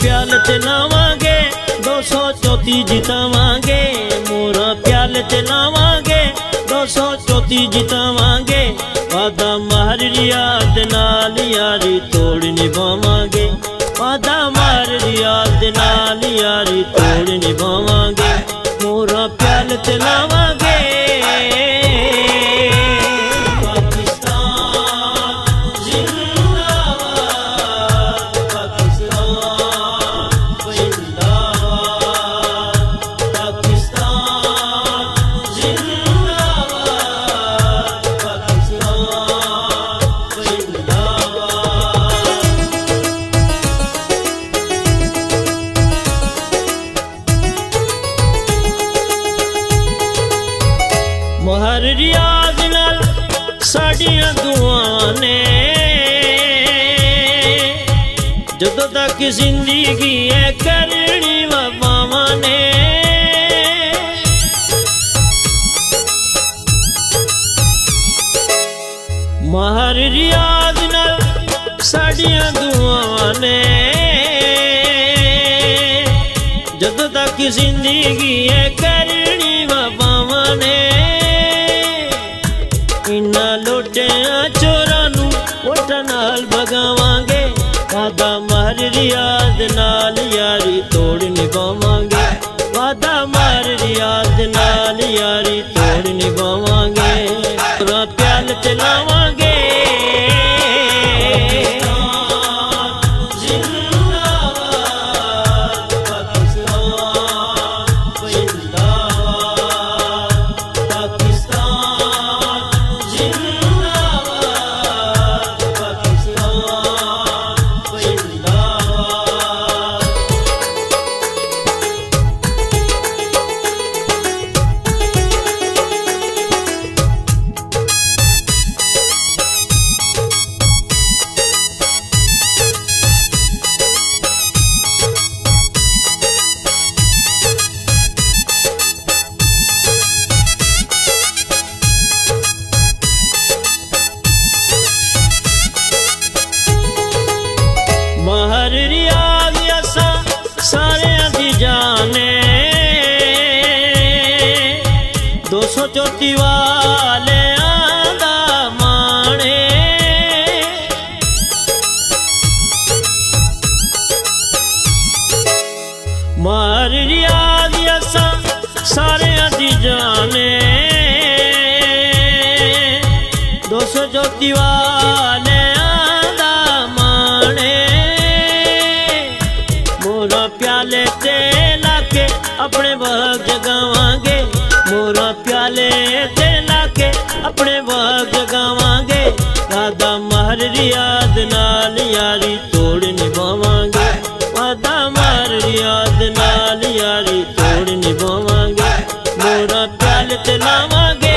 प्याल चलावांगे 234 जितावांगे। मोरा प्याल चलावांगे 234 जितावांगे। वादा मार रियाद नाल यारी तोड़ निभावांगे। वादा मार रियाद नाल यारी तोड़ निभावांगे। मोरा प्याल चलावांगे। महर रियाज नाल साड़ियां दुआं ने जदों तक जिंदगी है करनी बाबा ने। महर रियाज नाल साड़ियां दुआं ने जदों तक जिंदगी है करनी बाबा ने। इन्ना लोटिया चोरा नू वोटा नाल भगावांगे। वादा मार रियाद नाल यारी तोड़ निभावांगे। वादा मार रियाद नाल यारी तोड़ निभावांगे। पूरा प्याल चलावांगे। महर रियाज असा सारे दी जाने 234 वाले आंदा माने। महर रियाज असा सारे दी जाने 234 वाले आंदा माने। मोरा प्याले ते लाके अपने भाग जगावांगे। मोरा प्याले ते लाके अपने भाग जगावांगे। वादा मार रियाद नाल यारी तोड़ निभावांगे। वादा मार रियाद नाल यारी तोड़ निभावांगे। मोरा प्याल चलावांगे।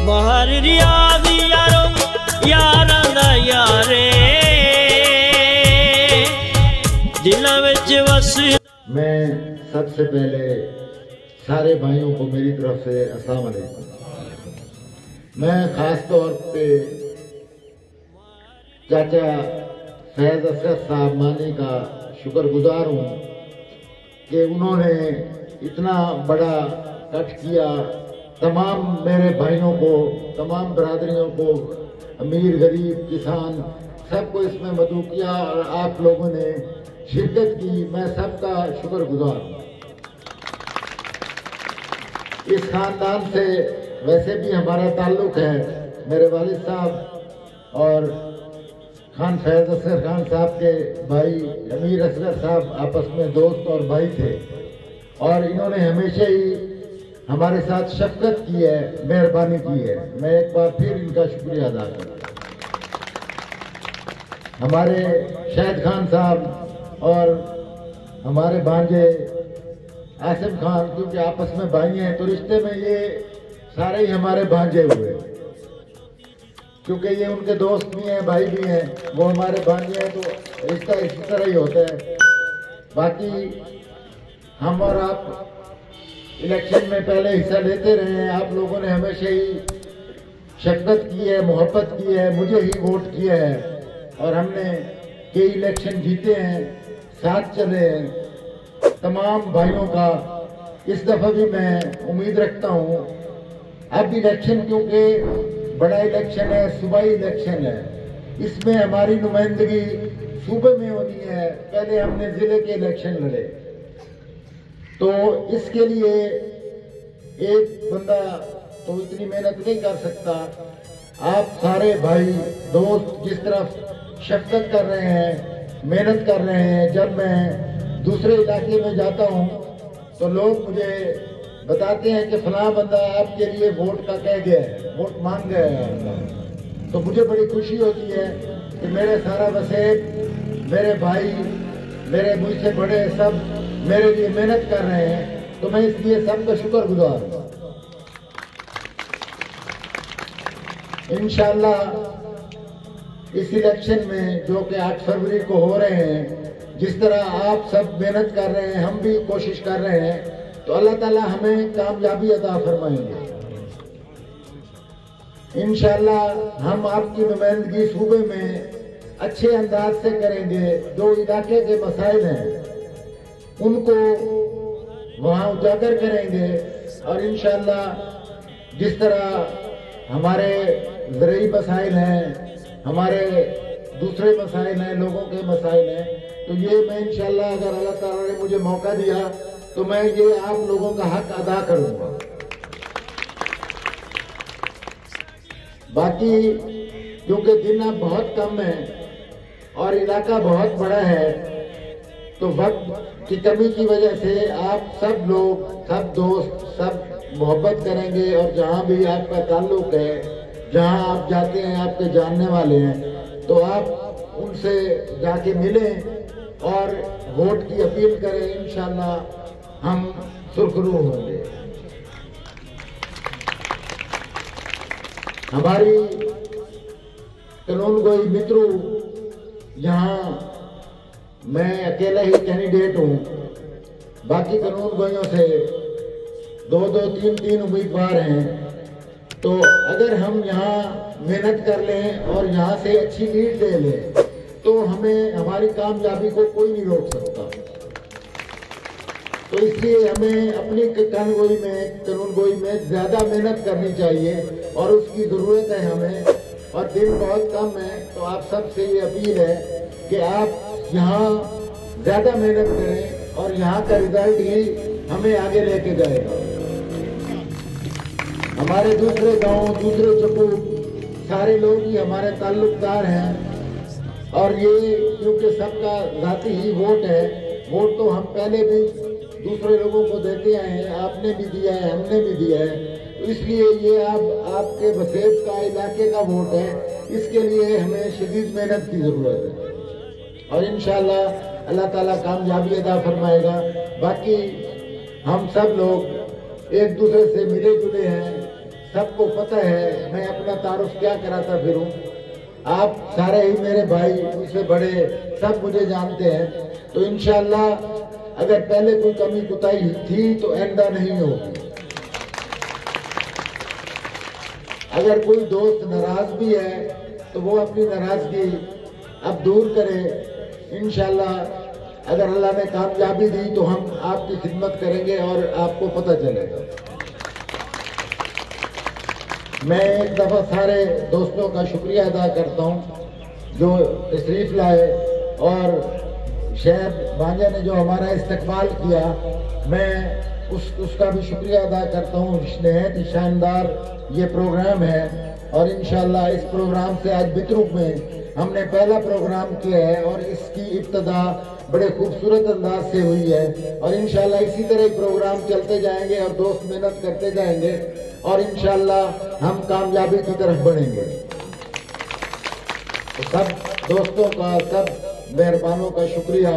महर रियाज यारो यारां दा यारे दिलां विच वस। मैं सबसे पहले सारे भाइयों को मेरी तरफ से अस्सलाम वालेकुम। मैं खास तौर पे चाचा फैज असरद साहब मानी का शुक्रगुजार हूँ कि उन्होंने इतना बड़ा कट किया। तमाम मेरे भाइयों को, तमाम बरादरियों को, अमीर गरीब किसान सबको इसमें मदऊ किया और आप लोगों ने शिरकत की। मैं सबका शुक्रगुजार हूँ। इस खानदान से वैसे भी हमारा ताल्लुक है। मेरे वालिद साहब और खान फैज असगर खान साहब के भाई अमीर असगर साहब आपस में दोस्त और भाई थे और इन्होंने हमेशा ही हमारे साथ शफकत की है, मेहरबानी की है। मैं एक बार फिर इनका शुक्रिया अदा करता हूँ। हमारे शाहिद खान साहब और हमारे भांजे आसिम खान, क्योंकि आपस में भाई हैं तो रिश्ते में ये सारे ही हमारे भांजे हुए, क्योंकि ये उनके दोस्त भी हैं, भाई भी हैं, वो हमारे भांजे हैं, तो रिश्ता इसी तरह ही होता है। बाकी हम और आप इलेक्शन में पहले हिस्सा लेते रहे हैं, आप लोगों ने हमेशा ही शफकत की है, मोहब्बत की है, मुझे ही वोट किया है और हमने कई इलेक्शन जीते हैं, साथ चले हैं। तमाम भाइयों का इस दफा भी मैं उम्मीद रखता हूँ। अब इलेक्शन क्योंकि बड़ा इलेक्शन है, सूबाई इलेक्शन है, इसमें हमारी नुमाइंदगी सूबे में होनी है। पहले हमने जिले के इलेक्शन लड़े, तो इसके लिए एक बंदा तो इतनी मेहनत नहीं कर सकता। आप सारे भाई दोस्त जिस तरफ शफकत कर रहे हैं, मेहनत कर रहे हैं, जब मैं दूसरे इलाके में जाता हूँ तो लोग मुझे बताते हैं कि फलां बंदा आपके लिए वोट का कह गया है, वोट मांग गया है, तो मुझे बड़ी खुशी होती है कि मेरे सारा वसेब, मेरे भाई, मेरे मुझसे बड़े सब मेरे लिए मेहनत कर रहे हैं, तो मैं इसलिए सबका शुक्रगुजार हूँ। इंशाअल्लाह इस इलेक्शन में जो कि 8 फरवरी को हो रहे हैं, जिस तरह आप सब मेहनत कर रहे हैं, हम भी कोशिश कर रहे हैं, तो अल्लाह ताला हमें कामयाबी अता फरमाएंगे। इंशाअल्लाह हम आपकी नुमाइंदगी सूबे में अच्छे अंदाज से करेंगे। जो इलाके के मसाइल हैं उनको वहाँ उजागर करेंगे और इंशाअल्लाह जिस तरह हमारे ज़रूरी मसाइल हैं, हमारे दूसरे मसाइल हैं, लोगों के मसाइल हैं, तो ये मैं इंशाअल्लाह अगर अल्लाह ताला ने मुझे मौका दिया तो मैं ये आप लोगों का हक अदा करूंगा। बाकी क्योंकि दिन अब बहुत कम है और इलाका बहुत बड़ा है, तो वक्त की कमी की वजह से आप सब लोग, सब दोस्त, सब मोहब्बत करेंगे और जहाँ भी आपका ताल्लुक है, जहाँ आप जाते हैं, आपके जानने वाले हैं, तो आप उनसे जाके मिलें और वोट की अपील करें। इंशाअल्लाह हम सुरखरू होंगे। हमारी कानून गोई मित्रों, यहाँ मैं अकेला ही कैंडिडेट हूँ, बाकी कानून गोइयों से 2-2, 3-3 उम्मीदवार हैं। तो अगर हम यहाँ मेहनत कर लें और यहाँ से अच्छी लीड ले लें तो हमें, हमारी कामयाबी को कोई नहीं रोक सकता। तो इसलिए हमें अपनी कानून गोई में ज्यादा मेहनत करनी चाहिए और उसकी जरूरत है हमें, और दिन बहुत कम है। तो आप सबसे ये अपील है कि आप यहाँ ज्यादा मेहनत करें और यहाँ का रिजल्ट ही हमें आगे लेके जाएगा। हमारे दूसरे गांव, दूसरे चक्कू, सारे लोग ही हमारे ताल्लुकदार हैं और ये क्योंकि सबका जाती ही वोट है। वोट तो हम पहले भी दूसरे लोगों को देते आए हैं, आपने भी दिया है, हमने भी दिया है, तो इसलिए ये आपके वसेब का, इलाके का वोट है, इसके लिए हमें शदीद मेहनत की जरूरत है और इंशाअल्लाह अल्लाह ताला कामयाबी अदा फरमाएगा। बाकी हम सब लोग एक दूसरे से मिले जुले हैं, सबको पता है, मैं अपना तारुफ क्या कराता फिरूं। आप सारे ही मेरे भाई, मुझसे बड़े, सब मुझे जानते हैं। तो इंशाअल्लाह अगर पहले कोई कमी कुताही थी तो आइंदा नहीं होगी। अगर कोई दोस्त नाराज भी है तो वो अपनी नाराजगी अब दूर करे। इंशाअल्लाह अगर अल्लाह ने कामयाबी दी तो हम आपकी खिदमत करेंगे और आपको पता चलेगा। मैं एक दफा सारे दोस्तों का शुक्रिया अदा करता हूँ जो तशरीफ लाए, और शहर भांजा ने जो हमारा इस्तकबाल किया, मैं उसका भी शुक्रिया अदा करता हूँ। नहायत शानदार ये प्रोग्राम है और इंशाअल्लाह इस प्रोग्राम से आज बितरुक में हमने पहला प्रोग्राम किया है और इसकी इब्तिदा बड़े खूबसूरत अंदाज से हुई है और इंशाल्लाह इसी तरह प्रोग्राम चलते जाएंगे और दोस्त मेहनत करते जाएंगे और इंशाल्लाह हम कामयाबी की तरफ बढ़ेंगे। तो सब दोस्तों का, सब मेहरबानों का शुक्रिया।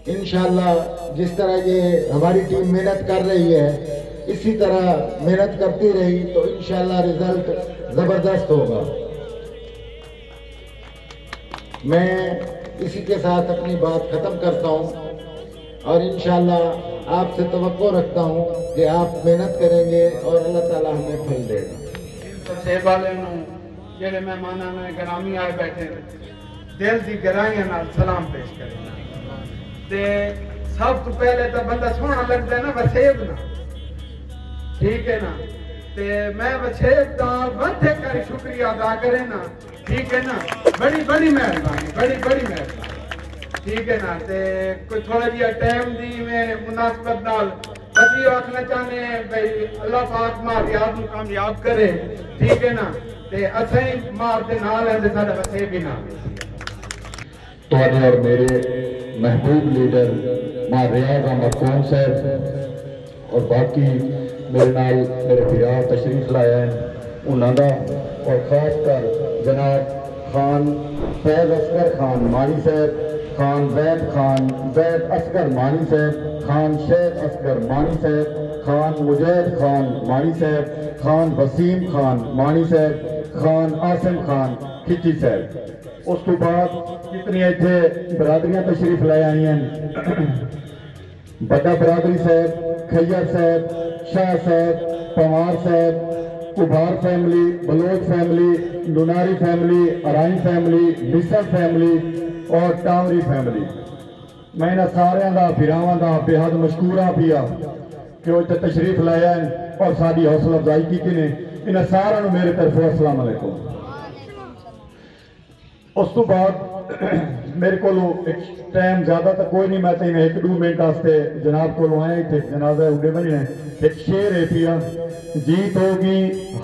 इंशाल्लाह जिस तरह ये हमारी टीम मेहनत कर रही है इसी तरह मेहनत करती रही तो इंशाल्लाह रिजल्ट जबरदस्त होगा। मैं इसी के साथ अपनी बात खत्म करता हूँ और इंशाल्लाह आपसे तवक्को रखता हूँ कि आप मेहनत करेंगे और अल्लाह ताला हमें फल देगा। सेब वाले जेडे मेहमाना ने ग्रामी आए बैठे दिल की गहराइयां नाल सलाम पेश करें ते सब तो पहले तो बंदा सोहना लगता है ना वसेब ना, ठीक है ना, ते मैं वसेब का मथे कर शुक्रिया अदा करे ना, ठीक है ना, बड़ी बड़ी मेहरबानी, बड़ी बड़ी मेहरबानी, ठीक है ना। ते कोई थोड़ा जिहा टाइम दी में मुनासबत नाल बदी आखना चाहने भाई अल्लाह पाक मार याद कामयाब करे, ठीक है ना, ते असें मार दे नाल है ते साडा वसेब भी नाल। तुहाडे और मेरे महबूब लीडर मां रियाज अहमद कौम साहब और बाकी मेरे नाल मेरे पिया तशरीफ लाया है उन्होंने और खासकर जनाब खान फैज असगर खान मानी साहब, खान वैद असगर मानी साहब, खान शेख असगर मानी साहब, खान मुजैद खान मानी साहब, खान वसीम खान मानी साहब, खान आसिम खान खिची साहब। उस तो बाद जितनी इतने बरादरियां तशरीफ लै आई हैं बड़ा बरादरी साहब, खैयर साहब, शाह साहब, पवार साहब, Kumbhar family, Bloch family, लुनारी family, अराई फैमिली, मिसर फैमिली और टावरी फैमिली, मैं इन्होंने सारे का फिरावां का बेहद मशकूरा पिया कि वो इतने तशरीफ लाया और साड़ी हौसला अफजाई की ने। इन्हें सारे मेरे तरफों अस्सलाम वालेकुम। उस तो बाद मेरे को टाइम ज्यादा तो कोई नहीं, मैं तो एक दो मिनट वास्ते जनाब को आए थे, जनाब उड़े बने एक शेर है पिया, जीत होगी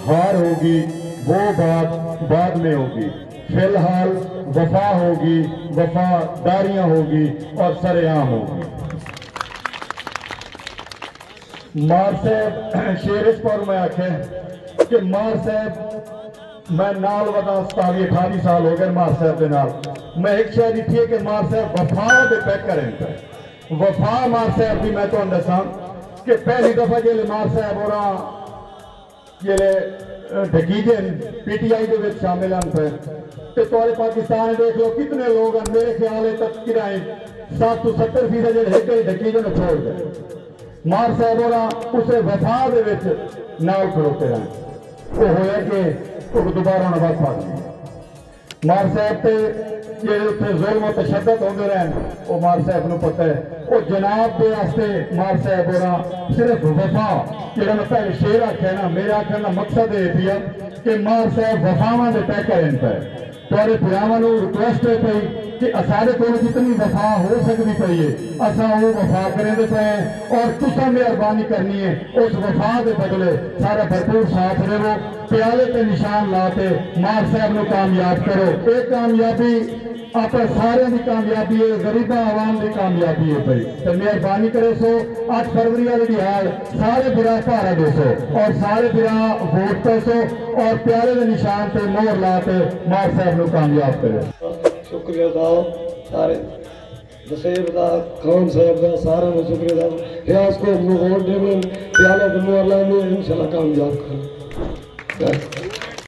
हार होगी वो बात बाद में होगी, फिलहाल वफा होगी वफादारियां होगी और सरेआम होगी। मार साहब शेर इस पर मैं आखे कि मार साहब मैं नाल वदा 27-28 साल हो गए मार साहब के नाल। मैं एक शय दिखी है कि मार साहब वफा दे पैक करें वफा मार साहब की मैं तो दसा कि पहली दफा जे मार साहब और जे ढकीजे PTI के शामिल हैं तो पाकिस्तान देख लो कितने लोग हैं, मेरे ख्याल है तक किराए 60-70% जो ढकीजे ने छोड़ गए। मार साहब और उस वफा दे नाल खड़ोते रहे वो होया कि दोबारा नवाज पा मार साहब से जे उत्थे जुल्म तशद्दद होंदे रहे वो मार साहब को पता है। वो जनाब के वास्ते मार साहब और सिर्फ वफा जो मैं पहले शेर आख्या ना, मेरे आखने का मकसद ये पिया कि मार साहब वफावां दे पैक करें पे तुहाडे भरावां नूं रिक्वेस्ट है पई कि सारे को जितनी वफा हो सकती पई है असा वो वफा करें पे और तुसा मेहरबानी करनी है उस वफा के बदले सारा भरपूर साथ देवो, प्याले के निशान लाते मार साहब को कामयाब करो। एक कामयाबी आप सारे की कामयाबी है, गरीबा आवाम की कामयाबी है भाई, तो मेहरबानी करे सो 8 फरवरी वाले दिहाड़ सारे बिरा भारा दे सो और सारे बिरा वोट पे सो और प्यारे के निशान पे मोहर लाते मार साहब को कामयाब करे। शुक्रिया साहब सारे वसेब का खान साहब का सारा शुक्रिया साहब रियाज को वोट देवे प्याले इंशाल्लाह कामयाब कर।